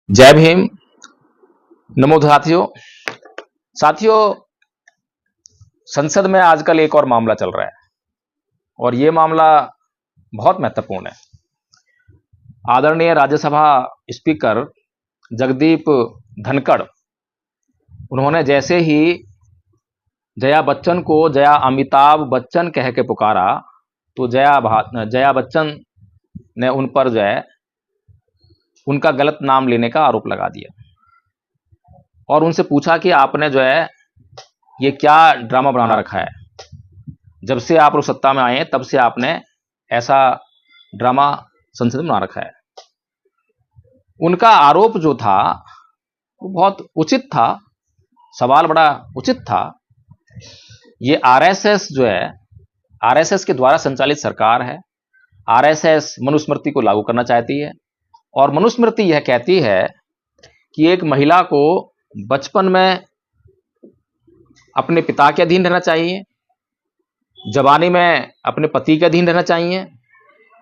जय भीम। नमो साथियों। साथियों, संसद में आजकल एक और मामला चल रहा है और ये मामला बहुत महत्वपूर्ण है। आदरणीय राज्यसभा स्पीकर जगदीप धनखड़, उन्होंने जैसे ही जया बच्चन को जया अमिताभ बच्चन कह के पुकारा तो जया बच्चन ने उन पर जो है उनका गलत नाम लेने का आरोप लगा दिया और उनसे पूछा कि आपने जो है ये क्या ड्रामा बना रखा है। जब से आप लोग सत्ता में आए हैं तब से आपने ऐसा ड्रामा संसद में बना रखा है। उनका आरोप जो था वो बहुत उचित था, सवाल बड़ा उचित था। ये आरएसएस जो है, आरएसएस के द्वारा संचालित सरकार है। आरएसएस मनुस्मृति को लागू करना चाहती है और मनुस्मृति यह कहती है कि एक महिला को बचपन में अपने पिता के अधीन रहना चाहिए, जवानी में अपने पति के अधीन रहना चाहिए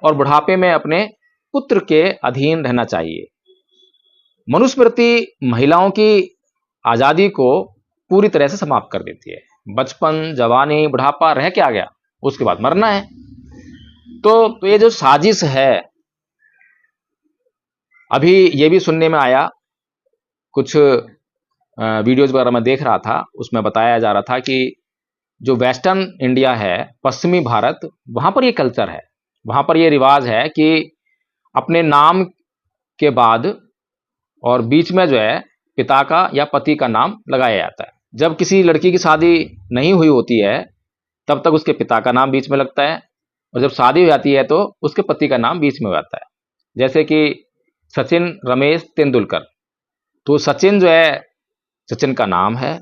और बुढ़ापे में अपने पुत्र के अधीन रहना चाहिए। मनुस्मृति महिलाओं की आजादी को पूरी तरह से समाप्त कर देती है। बचपन, जवानी, बुढ़ापा रह के आ गया, उसके बाद मरना है। तो ये जो साजिश है, अभी ये भी सुनने में आया, कुछ वीडियोज वगैरह मैं देख रहा था, उसमें बताया जा रहा था कि जो वेस्टर्न इंडिया है, पश्चिमी भारत, वहां पर ये कल्चर है, वहां पर ये रिवाज है कि अपने नाम के बाद और बीच में जो है पिता का या पति का नाम लगाया जाता है। जब किसी लड़की की शादी नहीं हुई होती है तब तक उसके पिता का नाम बीच में लगता है और जब शादी हो जाती है तो उसके पति का नाम बीच में हो जाता है। जैसे कि सचिन रमेश तेंदुलकर, तो सचिन जो है सचिन का नाम है,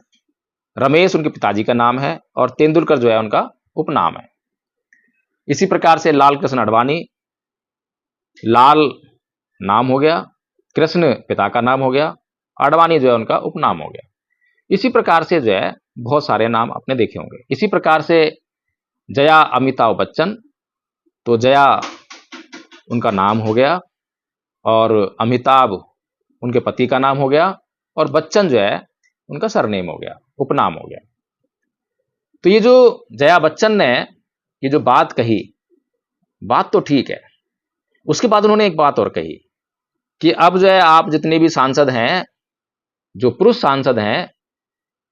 रमेश उनके पिताजी का नाम है और तेंदुलकर जो है उनका उपनाम है। इसी प्रकार से लाल कृष्ण आडवाणी, लाल नाम हो गया, कृष्ण पिता का नाम हो गया, आडवाणी जो है उनका उपनाम हो गया। इसी प्रकार से जो है बहुत सारे नाम आपने देखे होंगे। इसी प्रकार से जया अमिताभ बच्चन, तो जया उनका नाम हो गया और अमिताभ उनके पति का नाम हो गया और बच्चन जो है उनका सरनेम हो गया, उपनाम हो गया। तो ये जो जया बच्चन ने ये जो बात कही, बात तो ठीक है। उसके बाद उन्होंने एक बात और कही कि अब जो है आप जितने भी सांसद हैं, जो पुरुष सांसद हैं,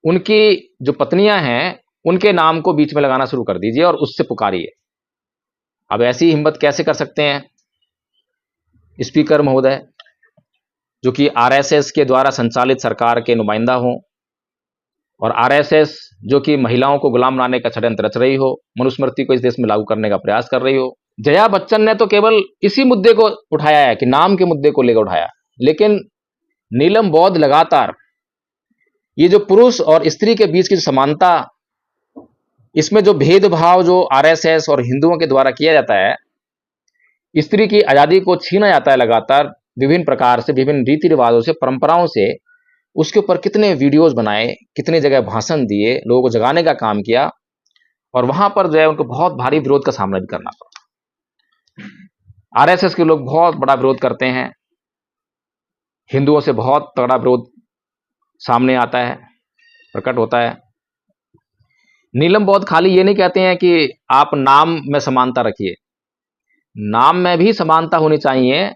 उनकी जो पत्नियां हैं उनके नाम को बीच में लगाना शुरू कर दीजिए और उससे पुकारिए। अब ऐसी हिम्मत कैसे कर सकते हैं स्पीकर महोदय, जो कि आरएसएस के द्वारा संचालित सरकार के नुमाइंदा हों और आरएसएस जो कि महिलाओं को गुलाम बनाने का षड्यंत्र रच रही हो, मनुस्मृति को इस देश में लागू करने का प्रयास कर रही हो। जया बच्चन ने तो केवल इसी मुद्दे को उठाया है कि नाम के मुद्दे को लेकर उठाया, लेकिन नीलम बौद्ध लगातार ये जो पुरुष और स्त्री के बीच की समानता, इसमें जो भेदभाव जो आरएसएस और हिंदुओं के द्वारा किया जाता है, स्त्री की आजादी को छीना जाता है लगातार विभिन्न प्रकार से, विभिन्न रीति रिवाजों से, परंपराओं से, उसके ऊपर कितने वीडियोज बनाए, कितनी जगह भाषण दिए, लोगों को जगाने का काम किया और वहां पर जो है उनको बहुत भारी विरोध का सामना भी करना पड़ा। आरएसएस के लोग बहुत बड़ा विरोध करते हैं, हिंदुओं से बहुत तगड़ा विरोध सामने आता है, प्रकट होता है। नीलम बौद्ध खाली ये नहीं कहते हैं कि आप नाम में समानता रखिए, नाम में भी समानता होनी चाहिए।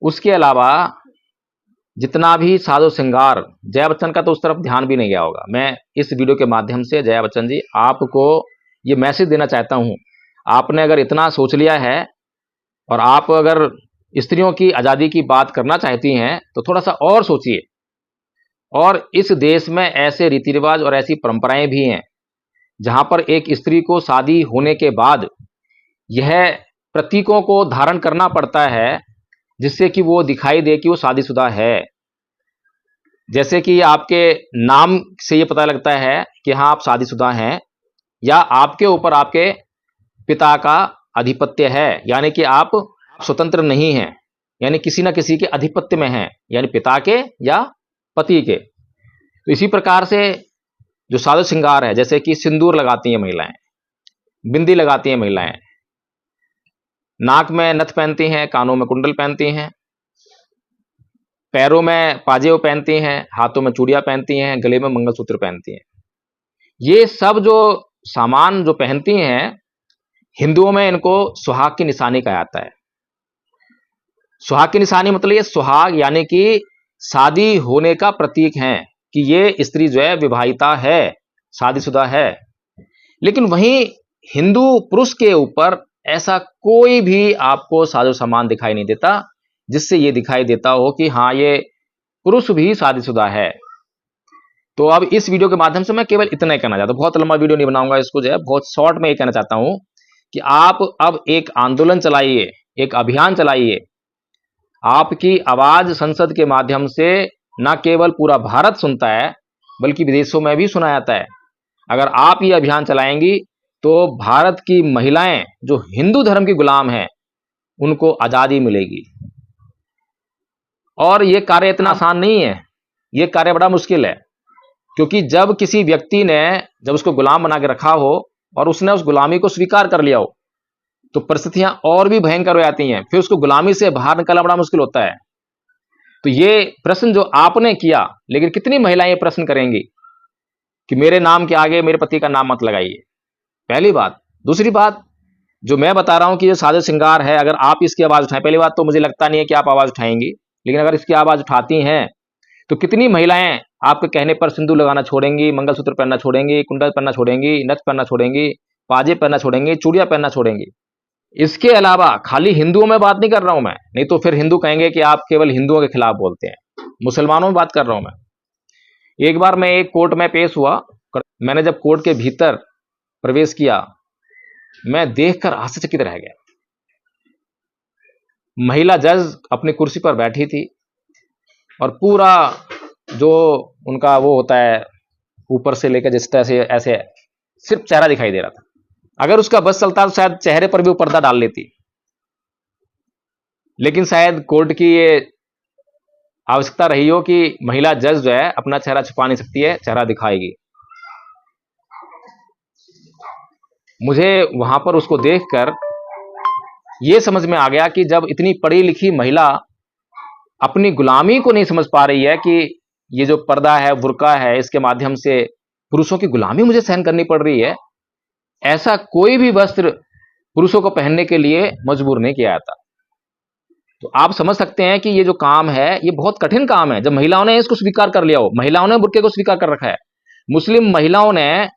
उसके अलावा जितना भी साजो श्रृंगार, जया बच्चन का तो उस तरफ ध्यान भी नहीं गया होगा। मैं इस वीडियो के माध्यम से जया बच्चन जी आपको ये मैसेज देना चाहता हूं, आपने अगर इतना सोच लिया है और आप अगर स्त्रियों की आजादी की बात करना चाहती हैं तो थोड़ा सा और सोचिए। और इस देश में ऐसे रीति रिवाज और ऐसी परंपराएं भी हैं जहां पर एक स्त्री को शादी होने के बाद यह प्रतीकों को धारण करना पड़ता है जिससे कि वो दिखाई दे कि वो शादीशुदा है। जैसे कि आपके नाम से ये पता लगता है कि हाँ आप शादीशुदा हैं, या आपके ऊपर आपके पिता का आधिपत्य है, यानी कि आप स्वतंत्र नहीं हैं, यानी किसी ना किसी के आधिपत्य में हैं, यानी पिता के या पति के। तो इसी प्रकार से जो साज श्रृंगार है, जैसे कि सिंदूर लगाती हैं महिलाएं, बिंदी लगाती हैं महिलाएं, नाक में नथ पहनती हैं, कानों में कुंडल पहनती हैं, पैरों में पाजेब पहनती हैं, हाथों में चूड़ियां पहनती हैं, गले में मंगलसूत्र पहनती हैं। ये सब जो सामान जो पहनती हैं, हिंदुओं में इनको सुहाग की निशानी कहा जाता है। सुहाग की निशानी मतलब ये सुहाग यानी कि शादी होने का प्रतीक है कि ये स्त्री जो है विवाहिता है, शादीशुदा है। लेकिन वहीं हिंदू पुरुष के ऊपर ऐसा कोई भी आपको साजो सामान दिखाई नहीं देता जिससे ये दिखाई देता हो कि हाँ ये पुरुष भी शादीशुदा है। तो अब इस वीडियो के माध्यम से मैं केवल इतना ही कहना चाहता हूं, बहुत लंबा वीडियो नहीं बनाऊंगा इसको, जो है बहुत शॉर्ट में ये कहना चाहता हूं कि आप अब एक आंदोलन चलाइए, एक अभियान चलाइए। आपकी आवाज संसद के माध्यम से न केवल पूरा भारत सुनता है बल्कि विदेशों में भी सुना जाता है। अगर आप ये अभियान चलाएंगी तो भारत की महिलाएं जो हिंदू धर्म की गुलाम हैं उनको आजादी मिलेगी। और ये कार्य इतना आसान नहीं है, ये कार्य बड़ा मुश्किल है, क्योंकि जब किसी व्यक्ति ने जब उसको गुलाम बना के रखा हो और उसने उस गुलामी को स्वीकार कर लिया हो तो परिस्थितियां और भी भयंकर हो जाती हैं, फिर उसको गुलामी से बाहर निकलना बड़ा मुश्किल होता है। तो ये प्रश्न जो आपने किया, लेकिन कितनी महिलाएं ये प्रश्न करेंगी कि मेरे नाम के आगे मेरे पति का नाम मत लगाइए, पहली बात। दूसरी बात, जो मैं बता रहा हूं कि ये साजो श्रृंगार है, अगर आप इसकी आवाज उठाएं, पहली बात तो मुझे लगता नहीं है कि आप आवाज उठाएंगी, लेकिन अगर इसकी आवाज उठाती हैं तो कितनी महिलाएं आपके कहने पर सिंदूर लगाना छोड़ेंगी, मंगलसूत्र पहनना छोड़ेंगी, कुंडल पहनना छोड़ेंगी, नथ पहनना छोड़ेंगी, पाजेब पहनना छोड़ेंगी, चूड़ियां पहनना छोड़ेंगी। इसके अलावा खाली हिंदुओं में बात नहीं कर रहा हूं मैं, नहीं तो फिर हिंदू कहेंगे कि आप केवल हिंदुओं के खिलाफ बोलते हैं। मुसलमानों में बात कर रहा हूं मैं। एक बार मैं एक कोर्ट में पेश हुआ, मैंने जब कोर्ट के भीतर प्रवेश किया, मैं देखकर आश्चर्यचकित रह गया। महिला जज अपनी कुर्सी पर बैठी थी और पूरा जो उनका वो होता है ऊपर से लेकर जिस तरह से ऐसे सिर्फ चेहरा दिखाई दे रहा था। अगर उसका बस चलता तो शायद चेहरे पर भी वो पर्दा डाल लेती, लेकिन शायद कोर्ट की ये आवश्यकता रही हो कि महिला जज जो है अपना चेहरा छुपा नहीं सकती है, चेहरा दिखाएगी। मुझे वहां पर उसको देखकर यह समझ में आ गया कि जब इतनी पढ़ी लिखी महिला अपनी गुलामी को नहीं समझ पा रही है कि ये जो पर्दा है, बुर्का है, इसके माध्यम से पुरुषों की गुलामी मुझे सहन करनी पड़ रही है, ऐसा कोई भी वस्त्र पुरुषों को पहनने के लिए मजबूर नहीं किया जाता। तो आप समझ सकते हैं कि ये जो काम है ये बहुत कठिन काम है। जब महिलाओं ने इसको स्वीकार कर लिया हो, महिलाओं ने बुर्के को स्वीकार कर रखा है, मुस्लिम महिलाओं ने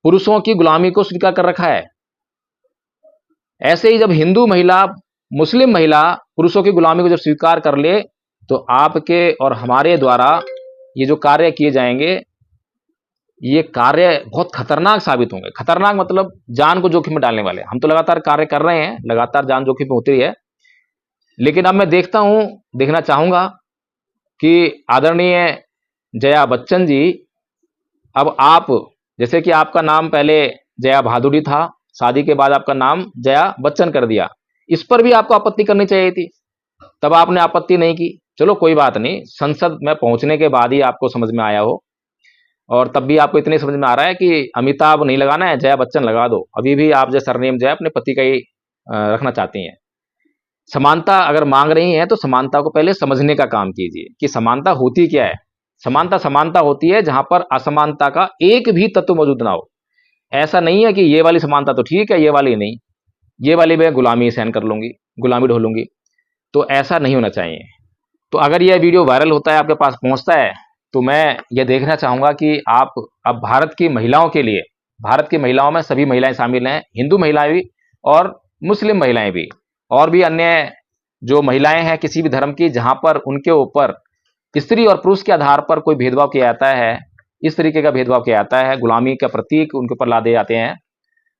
पुरुषों की गुलामी को स्वीकार कर रखा है, ऐसे ही जब हिंदू महिला, मुस्लिम महिला पुरुषों की गुलामी को जब स्वीकार कर ले तो आपके और हमारे द्वारा ये जो कार्य किए जाएंगे ये कार्य बहुत खतरनाक साबित होंगे। खतरनाक मतलब जान को जोखिम में डालने वाले। हम तो लगातार कार्य कर रहे हैं, लगातार जान जोखिम में होती है, लेकिन अब मैं देखना चाहूंगा कि आदरणीय जया बच्चन जी, अब आप, जैसे कि आपका नाम पहले जया भादुड़ी था, शादी के बाद आपका नाम जया बच्चन कर दिया, इस पर भी आपको आपत्ति करनी चाहिए थी, तब आपने आपत्ति नहीं की। चलो कोई बात नहीं, संसद में पहुंचने के बाद ही आपको समझ में आया हो, और तब भी आपको इतने समझ में आ रहा है कि अमिताभ नहीं लगाना है, जया बच्चन लगा दो। अभी भी आप जो सरनेम जो है अपने पति का ही रखना चाहती हैं। समानता अगर मांग रही हैं तो समानता को पहले समझने का काम कीजिए कि समानता होती क्या है। समानता होती है जहां पर असमानता का एक भी तत्व मौजूद ना हो। ऐसा नहीं है कि ये वाली समानता तो ठीक है, ये वाली नहीं, ये वाली मैं गुलामी सहन कर लूंगी, गुलामी ढो लूंगी, तो ऐसा नहीं होना चाहिए। तो अगर यह वीडियो वायरल होता है, आपके पास पहुंचता है, तो मैं ये देखना चाहूंगा कि आप अब भारत की महिलाओं के लिए, भारत की महिलाओं में सभी महिलाएं शामिल हैं, हिंदू महिलाएं भी और मुस्लिम महिलाएं भी, और भी अन्य जो महिलाएं हैं किसी भी धर्म की, जहां पर उनके ऊपर स्त्री और पुरुष के आधार पर कोई भेदभाव किया जाता है, इस तरीके का भेदभाव किया जाता है, गुलामी का प्रतीक उनके ऊपर लादे जाते हैं,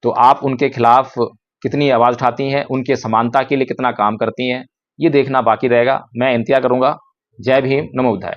तो आप उनके खिलाफ कितनी आवाज उठाती हैं, उनके समानता के लिए कितना काम करती हैं, ये देखना बाकी रहेगा। मैं इंतजार करूंगा। जय भीम, नमो बुद्धाय।